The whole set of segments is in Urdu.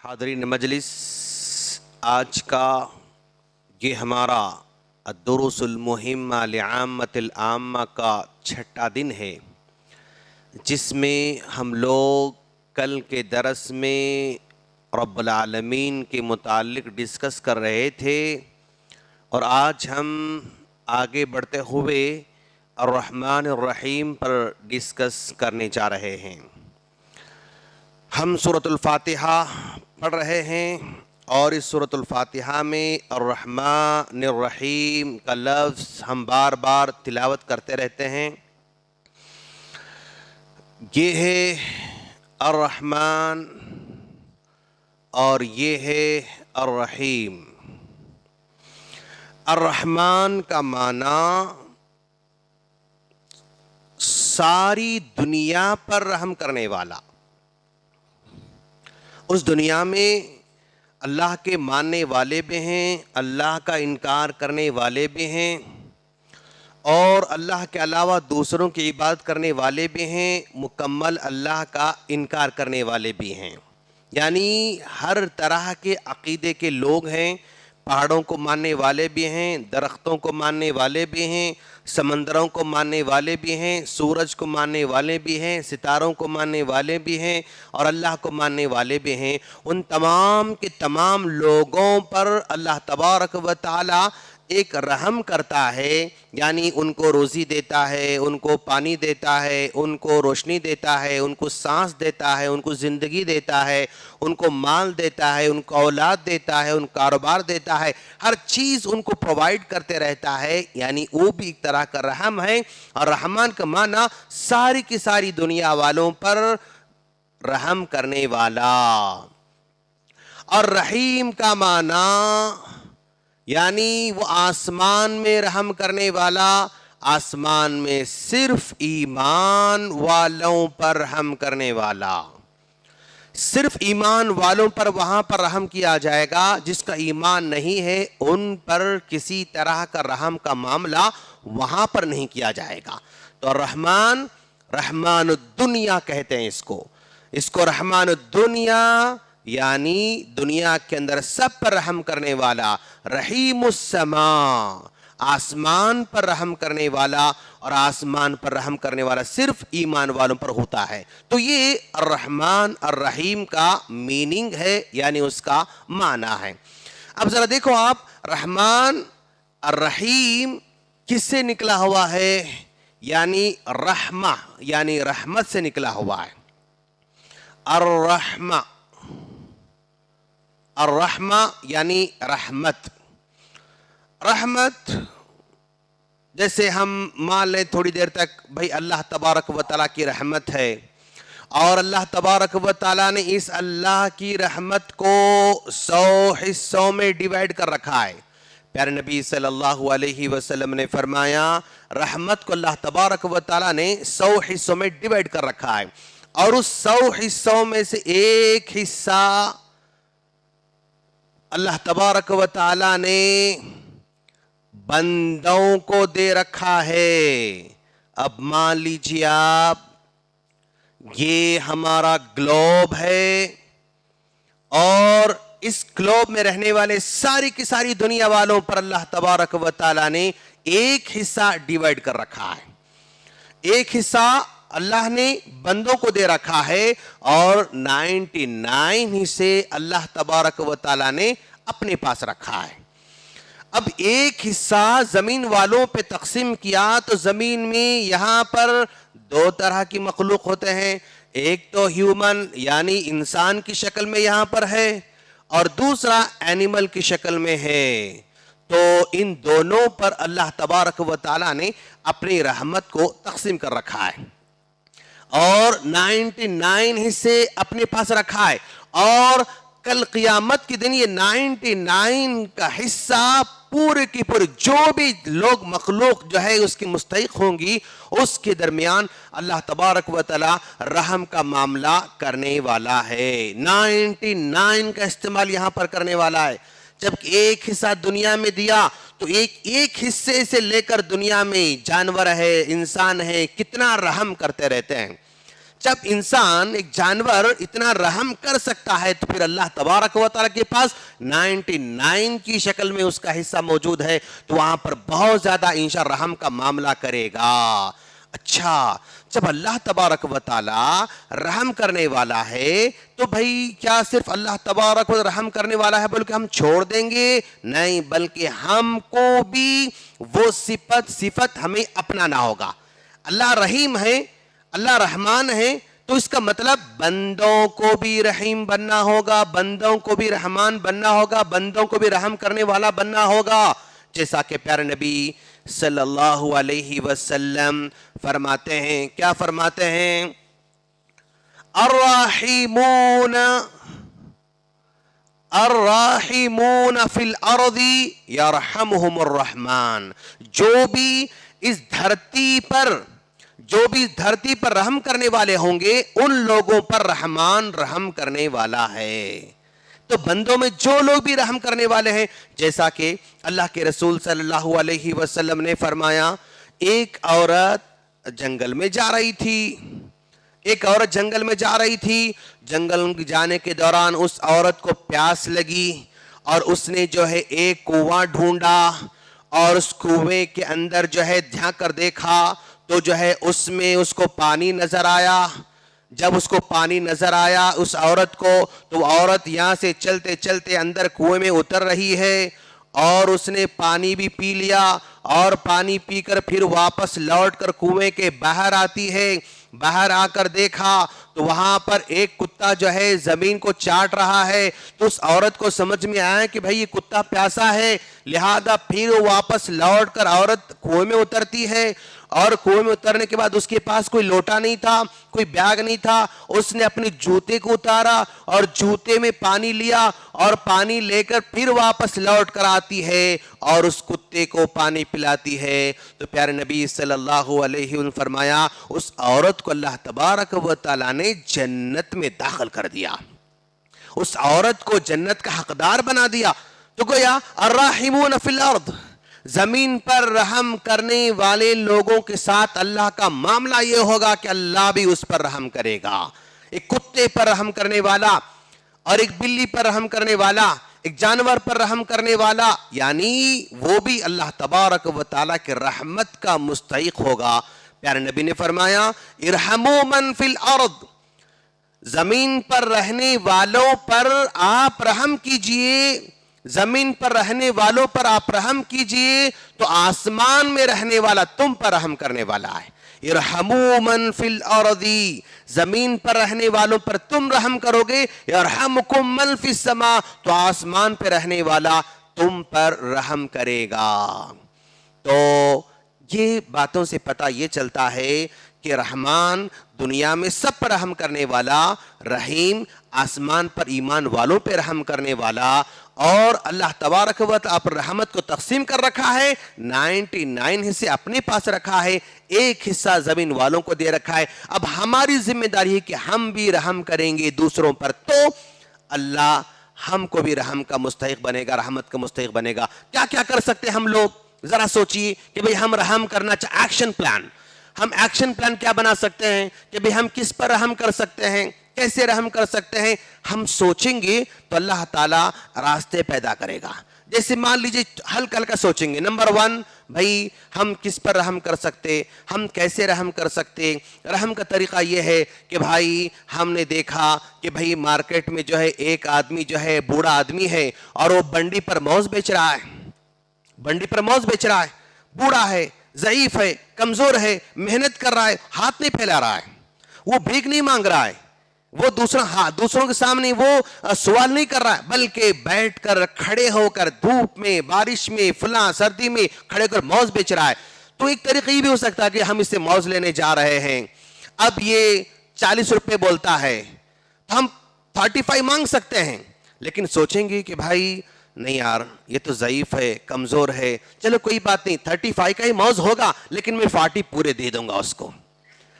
حاضرین مجلس، آج کا یہ ہمارا الدروس المہمہ لعامۃ العامہ کا چھٹا دن ہے، جس میں ہم لوگ کل کے درس میں رب العالمین کے متعلق ڈسکس کر رہے تھے، اور آج ہم آگے بڑھتے ہوئے الرحمن الرحیم پر ڈسکس کرنے جا رہے ہیں۔ ہم سورۃ الفاتحہ پڑھ رہے ہیں، اور اس سورۃ الفاتحہ میں الرحمن الرحیم کا لفظ ہم بار بار تلاوت کرتے رہتے ہیں۔ یہ ہے الرحمن اور یہ ہے الرحیم۔ الرحمن کا معنی ساری دنیا پر رحم کرنے والا۔ اس دنیا میں اللہ کے ماننے والے بھی ہیں، اللہ کا انکار کرنے والے بھی ہیں، اور اللہ کے علاوہ دوسروں کی عبادت کرنے والے بھی ہیں، مکمل اللہ کا انکار کرنے والے بھی ہیں۔ یعنی ہر طرح کے عقیدے کے لوگ ہیں، پہاڑوں کو ماننے والے بھی ہیں، درختوں کو ماننے والے بھی ہیں، سمندروں کو ماننے والے بھی ہیں، سورج کو ماننے والے بھی ہیں، ستاروں کو ماننے والے بھی ہیں، اور اللہ کو ماننے والے بھی ہیں۔ ان تمام کے تمام لوگوں پر اللہ تبارک و تعالی ایک رحم کرتا ہے، یعنی ان کو روزی دیتا ہے، ان کو پانی دیتا ہے، ان کو روشنی دیتا ہے، ان کو سانس دیتا ہے، ان کو زندگی دیتا ہے، ان کو مال دیتا ہے، ان کو اولاد دیتا ہے، ان کو کاروبار دیتا ہے، ہر چیز ان کو پرووائیڈ کرتے رہتا ہے، یعنی وہ بھی ایک طرح کا رحم ہے۔ اور رحمان کا معنی ساری کی ساری دنیا والوں پر رحم کرنے والا۔ اور رحیم کا معنی یعنی وہ آسمان میں رحم کرنے والا، آسمان میں صرف ایمان والوں پر رحم کرنے والا۔ صرف ایمان والوں پر وہاں پر رحم کیا جائے گا، جس کا ایمان نہیں ہے ان پر کسی طرح کا رحم کا معاملہ وہاں پر نہیں کیا جائے گا۔ تو رحمان الدنیا کہتے ہیں اس کو رحمان الدنیا، یعنی دنیا کے اندر سب پر رحم کرنے والا۔ رحیم السماء، آسمان پر رحم کرنے والا، اور آسمان پر رحم کرنے والا صرف ایمان والوں پر ہوتا ہے۔ تو یہ الرحمن الرحیم کا میننگ ہے، یعنی اس کا معنی ہے۔ اب ذرا دیکھو آپ، رحمان الرحیم کس سے نکلا ہوا ہے؟ یعنی رحمہ، یعنی رحمت سے نکلا ہوا ہے۔ الرحمہ یعنی رحمت۔ رحمت جیسے ہم مان لیں تھوڑی دیر تک بھئی اللہ تبارک و تعالیٰ کی رحمت ہے، اور اللہ تبارک و تعالیٰ نے اس اللہ کی رحمت کو 100 حصوں میں ڈیوائیڈ کر رکھا ہے۔ پیارے نبی صلی اللہ علیہ وسلم نے فرمایا، رحمت کو اللہ تبارک و تعالیٰ نے 100 حصوں میں ڈیوائیڈ کر رکھا ہے، اور اس 100 حصوں میں سے ایک حصہ اللہ تبارک و تعالیٰ نے بندوں کو دے رکھا ہے۔ اب مان لیجیے آپ، یہ ہمارا گلوب ہے، اور اس گلوب میں رہنے والے ساری کی ساری دنیا والوں پر اللہ تبارک و تعالیٰ نے ایک حصہ ڈیوائیڈ کر رکھا ہے۔ ایک حصہ اللہ نے بندوں کو دے رکھا ہے، اور 99 حصے اللہ تبارک و تعالیٰ نے اپنے پاس رکھا ہے۔ اب ایک حصہ زمین والوں پہ تقسیم کیا تو زمین میں یہاں پر 2 طرح کی مخلوق ہوتے ہیں، ایک تو ہیومن یعنی انسان کی شکل میں یہاں پر ہے، اور دوسرا اینیمل کی شکل میں ہے۔ تو ان دونوں پر اللہ تبارک و تعالیٰ نے اپنی رحمت کو تقسیم کر رکھا ہے، اور 99 حصے اپنے پاس رکھا ہے، اور کل قیامت کے دن یہ 99 کا حصہ پورے کی پورے جو بھی لوگ مخلوق جو ہے اس کی مستحق ہوں گی، اس کے درمیان اللہ تبارک و تعالی رحم کا معاملہ کرنے والا ہے۔ 99 کا استعمال یہاں پر کرنے والا ہے، جبکہ ایک حصہ دنیا میں دیا تو ایک حصے سے لے کر دنیا میں جانور ہے، انسان ہے، کتنا رحم کرتے رہتے ہیں۔ جب انسان ایک جانور اتنا رحم کر سکتا ہے تو پھر اللہ تبارک و تعالیٰ کے پاس 99 کی شکل میں اس کا حصہ موجود ہے، تو وہاں پر بہت زیادہ انشاء رحم کا معاملہ کرے گا۔ اچھا، جب اللہ تبارک و تعالیٰ رحم کرنے والا ہے تو بھائی کیا صرف اللہ تبارک و تعالیٰ رحم کرنے والا ہے بلکہ ہم چھوڑ دیں گے؟ نہیں، بلکہ ہم کو بھی وہ صفت ہمیں اپنانا ہوگا۔ اللہ رحیم ہے، اللہ رحمان ہے، تو اس کا مطلب بندوں کو بھی رحیم بننا ہوگا، بندوں کو بھی رحمان بننا ہوگا، بندوں کو بھی رحم کرنے والا بننا ہوگا۔ جیسا کہ پیارے نبی صلی اللہ علیہ وسلم فرماتے ہیں، کیا فرماتے ہیں؟ الراحمون فی الارض یرحمہم الرحمن، جو بھی اس دھرتی پر رحم کرنے والے ہوں گے ان لوگوں پر رحمان رحم کرنے والا ہے۔ تو بندوں میں جو لوگ بھی رحم کرنے والے ہیں، جیسا کہ اللہ کے رسول صلی اللہ علیہ وسلم نے فرمایا، ایک عورت جنگل میں جا رہی تھی، جنگل میں جانے کے دوران اس عورت کو پیاس لگی اور اس نے جو ہے ایک کنواں ڈھونڈا اور اس کنویں کے اندر جو ہے جھانک کر دیکھا تو جو ہے اس میں اس کو پانی نظر آیا۔ جب اس کو پانی نظر آیا اس عورت کو، تو عورت یہاں سے چلتے چلتے اندر کنویں میں اتر رہی ہے اور اس نے پانی بھی پی لیا، اور پانی پی کر پھر واپس لوٹ کر کنویں کے باہر آتی ہے۔ باہر آ کر دیکھا تو وہاں پر ایک کتا جو ہے زمین کو چاٹ رہا ہے، تو اس عورت کو سمجھ میں آیا کہ بھئی یہ کتا پیاسا ہے، لہذا پھر واپس لوٹ کر عورت کنویں میں اترتی ہے، اور کنویں میں اترنے کے بعد اس کے پاس کوئی لوٹا نہیں تھا، کوئی بیگ نہیں تھا، اس نے اپنے جوتے کو اتارا اور جوتے میں پانی لیا اور پانی لے کر پھر واپس لوٹ کر آتی ہے اور اس کتے کو پانی پلاتی ہے۔ تو پیارے نبی صلی اللہ علیہ وسلم فرمایا اس عورت کو اللہ تبارک و تعالیٰ نے جنت میں داخل کر دیا، اس عورت کو جنت کا حقدار بنا دیا۔ تو گویا الراحمون فی الارض، زمین پر رحم کرنے والے لوگوں کے ساتھ اللہ کا معاملہ یہ ہوگا کہ اللہ بھی اس پر رحم کرے گا۔ ایک کتے پر رحم کرنے والا اور ایک بلی پر رحم کرنے والا، ایک جانور پر رحم کرنے والا، یعنی وہ بھی اللہ تبارک و تعالیٰ کے رحمت کا مستحق ہوگا۔ پیارے نبی نے فرمایا ارحموا من فی الارض، زمین پر رہنے والوں پر آپ رحم کیجئے، زمین پر رہنے والوں پر آپ رحم کیجئے تو آسمان میں رہنے والا تم پر رحم کرنے والا ہے۔ ارحموا من فی الارض، زمین پر رہنے والوں پر تم رحم کرو گے، یرحمکم من فی السماء، تو آسمان پہ رہنے والا تم پر رحم کرے گا۔ تو یہ باتوں سے پتہ یہ چلتا ہے کہ رحمان دنیا میں سب پر رحم کرنے والا، رحیم آسمان پر ایمان والوں پہ رحم کرنے والا، اور اللہ تبارک و تعالیٰ پر رحمت کو تقسیم کر رکھا ہے، 99 حصے اپنے پاس رکھا ہے، ایک حصہ زمین والوں کو دے رکھا ہے۔ اب ہماری ذمہ داری ہے کہ ہم بھی رحم کریں گے دوسروں پر، تو اللہ ہم کو بھی رحم کا مستحق بنے گا، رحمت کا مستحق بنے گا۔ کیا کیا کر سکتے ہیں ہم لوگ؟ ذرا سوچئے کہ بھئی ہم رحم کرنا چاہتے، ایکشن پلان، ہم ایکشن پلان کیا بنا سکتے ہیں کہ بھئی ہم کس پر رحم کر سکتے ہیں، کیسے رحم کر سکتے ہیں؟ ہم سوچیں گے تو اللہ تعالیٰ راستے پیدا کرے گا۔ جیسے مان لیجئے ہلکا ہلکا سوچیں گے، نمبر 1 بھئی ہم کس پر رحم کر سکتے، ہم کیسے رحم کر سکتے؟ رحم کا طریقہ یہ ہے کہ بھائی ہم نے دیکھا کہ بھئی مارکیٹ میں جو ہے ایک آدمی جو ہے بوڑھا آدمی ہے اور وہ بنڈی پر موز بیچ رہا ہے، بنڈی پر موز بیچ رہا ہے، بوڑھا ہے، ضعیف ہے، کمزور ہے، محنت کر رہا ہے، ہاتھ نہیں پھیلا رہا ہے، وہ بھیک نہیں مانگ رہا ہے، وہ دوسروں کے سامنے وہ سوال نہیں کر رہا ہے، بلکہ بیٹھ کر کھڑے ہو کر دھوپ میں، بارش میں، فلاں سردی میں کھڑے کر موز بیچ رہا ہے۔ تو ایک طریقہ یہ بھی ہو سکتا ہے کہ ہم اس سے موز لینے جا رہے ہیں، اب یہ 40 روپے بولتا ہے تو ہم 35 مانگ سکتے ہیں، لیکن سوچیں گے کہ بھائی نہیں یار یہ تو ضعیف ہے، کمزور ہے، چلو کوئی بات نہیں 35 کا ہی موز ہوگا، لیکن میں 40 پورے دے دوں گا اس کو،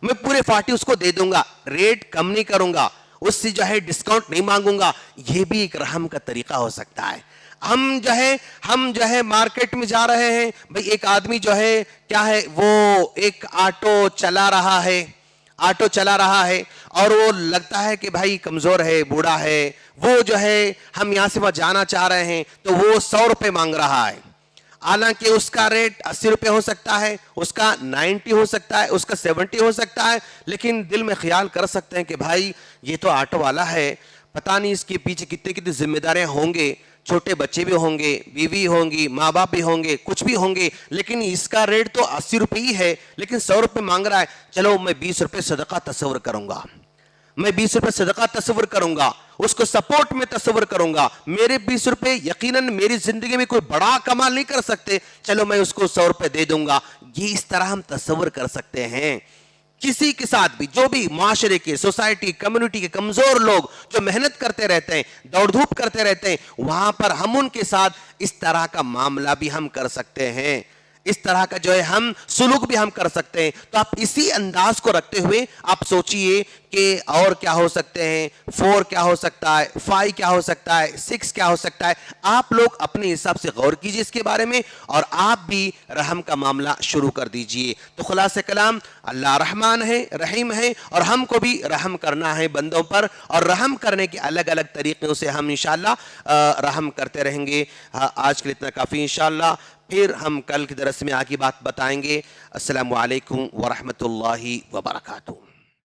میں پورے 40 اس کو دے دوں گا، ریٹ کم نہیں کروں گا، اس سے جو ہے ڈسکاؤنٹ نہیں مانگوں گا۔ یہ بھی ایک رحم کا طریقہ ہو سکتا ہے۔ ہم جو ہے مارکیٹ میں جا رہے ہیں، بھئی ایک آدمی جو ہے کیا ہے وہ ایک آٹو چلا رہا ہے، آٹو چلا رہا ہے اور وہ لگتا ہے کہ بھائی کمزور ہے، بوڑھا ہے، وہ جو ہے ہم یہاں سے وہاں جانا چاہ رہے ہیں تو وہ 100 روپے مانگ رہا ہے، حالانکہ اس کا ریٹ 80 روپے ہو سکتا ہے، اس کا 90 ہو سکتا ہے، اس کا 70 ہو سکتا ہے، لیکن دل میں خیال کر سکتے ہیں کہ بھائی یہ تو آٹو والا ہے، پتہ نہیں اس کے پیچھے کتنی ذمہ داریاں ہوں گے، چھوٹے بچے بھی ہوں گے، بیوی ہوں گی، ماں باپ بھی ہوں گے، کچھ بھی ہوں گے، لیکن اس کا ریٹ تو 80 روپے ہی ہے، لیکن 100 روپے مانگ رہا ہے، چلو میں 20 روپے صدقہ تصور کروں گا، میں 20 روپے صدقہ تصور کروں گا، اس کو سپورٹ میں تصور کروں گا، میرے 20 روپے یقیناً میری زندگی میں کوئی بڑا کمال نہیں کر سکتے، چلو میں اس کو 100 روپے دے دوں گا، یہ اس طرح ہم تصور کر سکتے ہیں۔ کسی کے ساتھ بھی، جو بھی معاشرے کے، سوسائٹی، کمیونٹی کے کمزور لوگ جو محنت کرتے رہتے ہیں، دوڑ دھوپ کرتے رہتے ہیں، وہاں پر ہم ان کے ساتھ اس طرح کا معاملہ بھی ہم کر سکتے ہیں، اس طرح کا جو ہے ہم سلوک بھی ہم کر سکتے ہیں۔ تو آپ اسی انداز کو رکھتے ہوئے آپ سوچئے کہ اور کیا ہو سکتے ہیں، 4 کیا ہو سکتا ہے، 5 کیا ہو سکتا ہے، 6 کیا ہو سکتا ہے۔ آپ لوگ اپنے حساب سے غور کیجئے اس کے بارے میں، اور آپ بھی رحم کا معاملہ شروع کر دیجئے۔ تو خلاصہ کلام، اللہ رحمان ہے، رحیم ہے، اور ہم کو بھی رحم کرنا ہے بندوں پر، اور رحم کرنے کے الگ الگ طریقوں سے ہم انشاءاللہ رحم کرتے رہیں گے۔ آج کے لیے اتنا کافی انشاءاللہ، پھر ہم کل کے درس میں آگے بات بتائیں گے۔ السلام علیکم ورحمۃ اللہ وبرکاتہ۔